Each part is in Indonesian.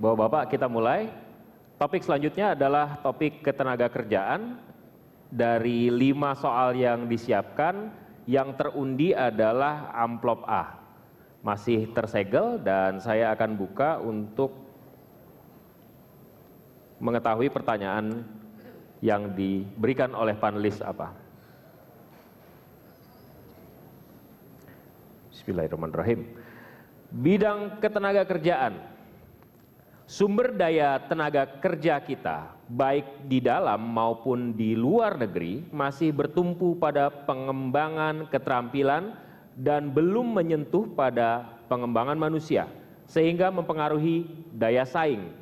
Bapak-bapak, kita mulai. Topik selanjutnya adalah topik ketenaga kerjaan. Dari 5 soal yang disiapkan, yang terundi adalah amplop A. Masih tersegel dan saya akan buka untuk mengetahui pertanyaan yang diberikan oleh panelis apa. Bismillahirrahmanirrahim. Bidang ketenaga kerjaan. Sumber daya tenaga kerja kita, baik di dalam maupun di luar negeri, masih bertumpu pada pengembangan keterampilan dan belum menyentuh pada pengembangan manusia, sehingga mempengaruhi daya saing,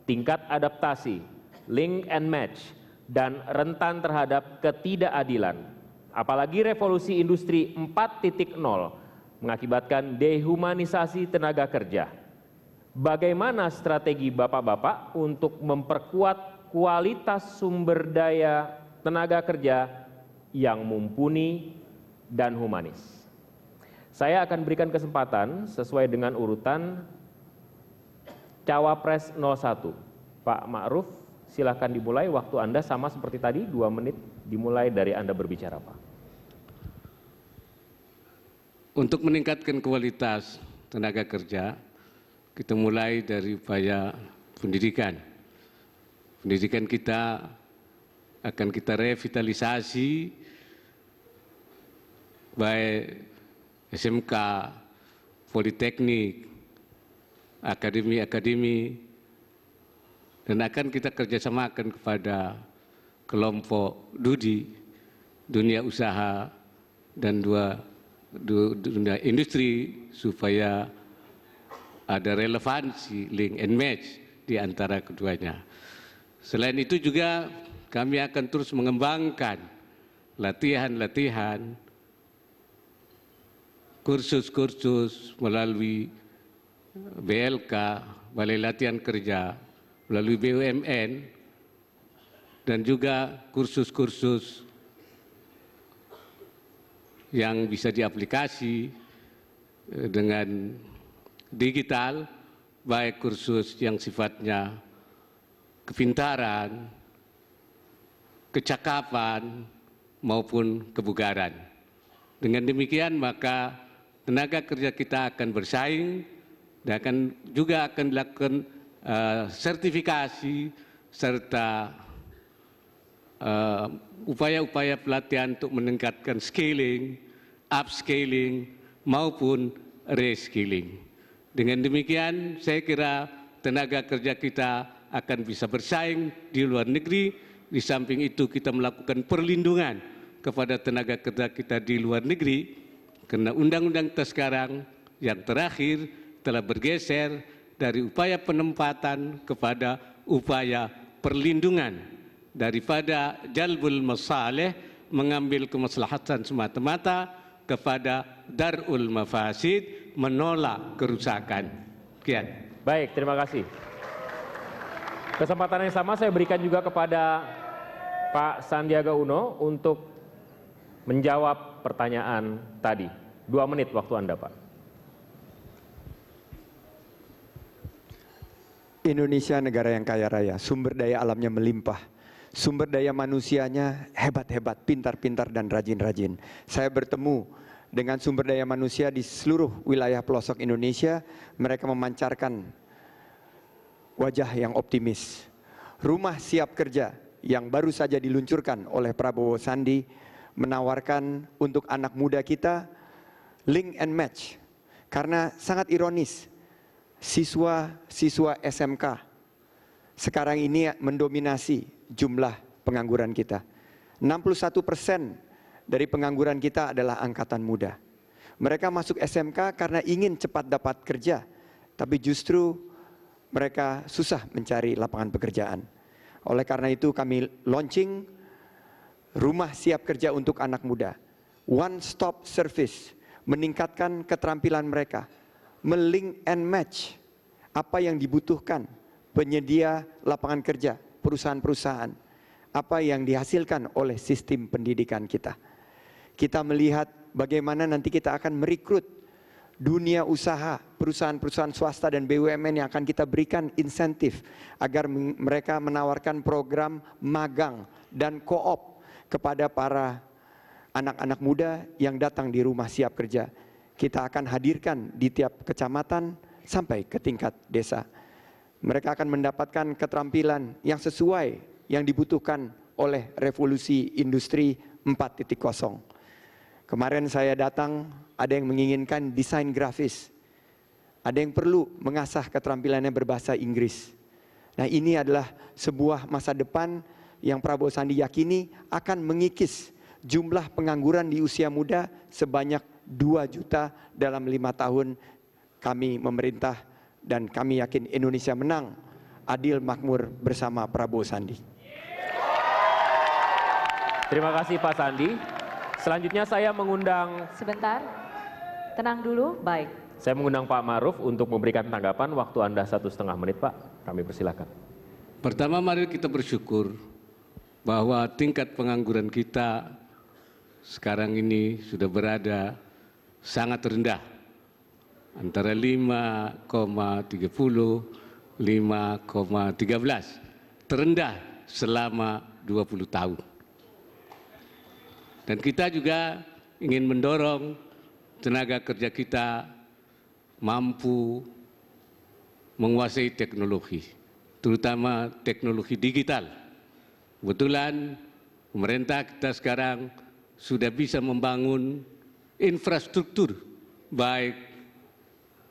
tingkat adaptasi, link and match, dan rentan terhadap ketidakadilan. Apalagi revolusi industri 4.0 mengakibatkan dehumanisasi tenaga kerja. Bagaimana strategi Bapak-bapak untuk memperkuat kualitas sumber daya tenaga kerja yang mumpuni dan humanis? Saya akan berikan kesempatan sesuai dengan urutan Cawapres 01. Pak Ma'ruf, silakan dimulai. Waktu Anda sama seperti tadi, 2 menit dimulai dari Anda berbicara, Pak. Untuk meningkatkan kualitas tenaga kerja, kita mulai dari upaya pendidikan. Pendidikan kita akan kita revitalisasi, baik SMK, Politeknik, akademi-akademi, dan akan kita kerjasamakan kepada kelompok dunia usaha, dan dunia industri, supaya ada relevansi, link and match di antara keduanya. Selain itu juga kami akan terus mengembangkan latihan-latihan, kursus-kursus melalui BLK, Balai Latihan Kerja, melalui BUMN, dan juga kursus-kursus yang bisa diaplikasi dengan digital, baik kursus yang sifatnya kepintaran, kecakapan, maupun kebugaran. Dengan demikian maka tenaga kerja kita akan bersaing dan juga akan dilakukan sertifikasi serta upaya-upaya pelatihan untuk meningkatkan scaling, upscaling, maupun reskilling. Dengan demikian saya kira tenaga kerja kita akan bisa bersaing di luar negeri. Di samping itu kita melakukan perlindungan kepada tenaga kerja kita di luar negeri, karena undang-undang kita sekarang yang terakhir telah bergeser dari upaya penempatan kepada upaya perlindungan, daripada jalbul masalih, mengambil kemaslahatan semata-mata, kepada darul mafasid, menolak kerusakan. Sekian. Baik, terima kasih. Kesempatan yang sama saya berikan juga kepada Pak Sandiaga Uno untuk menjawab pertanyaan tadi. 2 menit waktu Anda, Pak. Indonesia negara yang kaya raya, sumber daya alamnya melimpah, sumber daya manusianya hebat-hebat, pintar-pintar dan rajin-rajin. Saya bertemu dengan sumber daya manusia di seluruh wilayah pelosok Indonesia, mereka memancarkan wajah yang optimis. Rumah siap kerja yang baru saja diluncurkan oleh Prabowo Sandi menawarkan untuk anak muda kita link and match. Karena sangat ironis, siswa-siswa SMK sekarang ini mendominasi jumlah pengangguran kita. 61% dari pengangguran kita adalah angkatan muda. Mereka masuk SMK karena ingin cepat dapat kerja, tapi justru mereka susah mencari lapangan pekerjaan. Oleh karena itu kami launching rumah siap kerja untuk anak muda. One stop service, meningkatkan keterampilan mereka, melink and match apa yang dibutuhkan penyedia lapangan kerja, perusahaan-perusahaan, apa yang dihasilkan oleh sistem pendidikan kita. Kita melihat bagaimana nanti kita akan merekrut dunia usaha, perusahaan-perusahaan swasta dan BUMN yang akan kita berikan insentif agar mereka menawarkan program magang dan koop kepada para anak-anak muda yang datang di rumah siap kerja. Kita akan hadirkan di tiap kecamatan sampai ke tingkat desa. Mereka akan mendapatkan keterampilan yang sesuai yang dibutuhkan oleh revolusi industri 4.0. Kemarin saya datang, ada yang menginginkan desain grafis. Ada yang perlu mengasah keterampilannya berbahasa Inggris. Nah, ini adalah sebuah masa depan yang Prabowo Sandi yakini akan mengikis jumlah pengangguran di usia muda sebanyak 2 juta dalam 5 tahun kami memerintah, dan kami yakin Indonesia menang, adil, makmur bersama Prabowo Sandi. Terima kasih Pak Sandi. Selanjutnya saya mengundang... Sebentar, tenang dulu, baik. Saya mengundang Pak Maruf untuk memberikan tanggapan. Waktu Anda 1,5 menit, Pak. Kami persilakan. Pertama, mari kita bersyukur bahwa tingkat pengangguran kita sekarang ini sudah berada sangat rendah, antara 5,30, 5,13, terendah selama 20 tahun. Dan kita juga ingin mendorong tenaga kerja kita mampu menguasai teknologi, terutama teknologi digital. Kebetulan pemerintah kita sekarang sudah bisa membangun infrastruktur, baik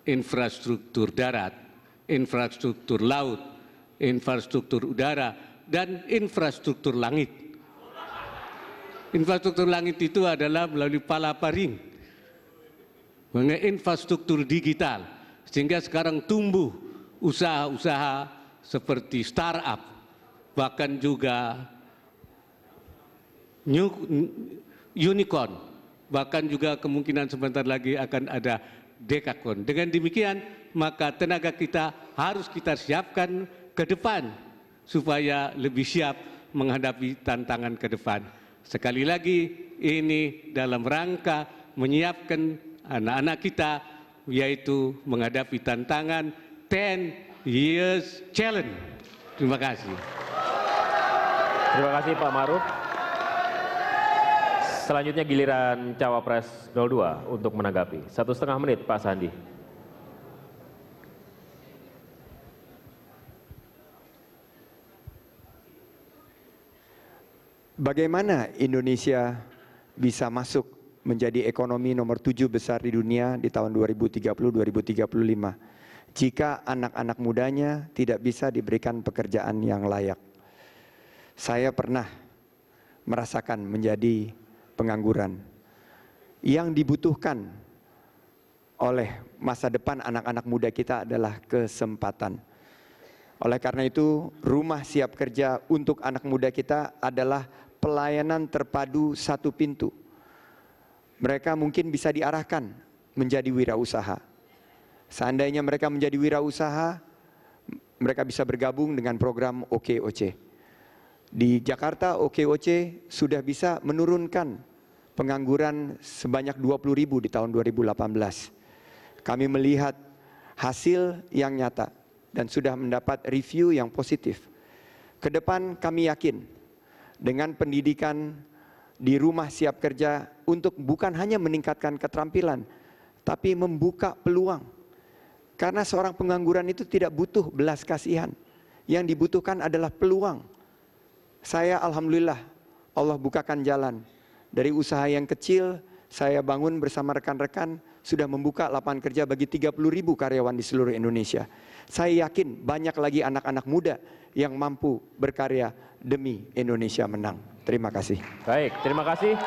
infrastruktur darat, infrastruktur laut, infrastruktur udara, dan infrastruktur langit. Infrastruktur langit itu adalah melalui palaparing, mengenai infrastruktur digital, sehingga sekarang tumbuh usaha-usaha seperti startup, bahkan juga unicorn, bahkan juga kemungkinan sebentar lagi akan ada dekakorn. Dengan demikian, maka tenaga kita harus kita siapkan ke depan supaya lebih siap menghadapi tantangan ke depan. Sekali lagi, ini dalam rangka menyiapkan anak-anak kita, yaitu menghadapi tantangan 10 years challenge. Terima kasih. Terima kasih Pak Maruf. Selanjutnya giliran Cawapres 02 untuk menanggapi. 1,5 menit Pak Sandi. Bagaimana Indonesia bisa masuk menjadi ekonomi nomor 7 besar di dunia di tahun 2030-2035 jika anak-anak mudanya tidak bisa diberikan pekerjaan yang layak? Saya pernah merasakan menjadi pengangguran. Yang dibutuhkan oleh masa depan anak-anak muda kita adalah kesempatan. Oleh karena itu, rumah siap kerja untuk anak muda kita adalah pelayanan terpadu satu pintu. Mereka mungkin bisa diarahkan menjadi wirausaha. Seandainya mereka menjadi wirausaha, mereka bisa bergabung dengan program OKOC. Di Jakarta, OKOC sudah bisa menurunkan pengangguran sebanyak 20.000 di tahun 2018. Kami melihat hasil yang nyata dan sudah mendapat review yang positif. Kedepan kami yakin dengan pendidikan di rumah siap kerja untuk bukan hanya meningkatkan keterampilan, tapi membuka peluang. Karena seorang pengangguran itu tidak butuh belas kasihan. Yang dibutuhkan adalah peluang. Saya alhamdulillah Allah bukakan jalan. Dari usaha yang kecil saya bangun bersama rekan-rekan sudah membuka lapangan kerja bagi 30.000 karyawan di seluruh Indonesia. Saya yakin banyak lagi anak-anak muda yang mampu berkarya demi Indonesia menang. Terima kasih. Baik, terima kasih.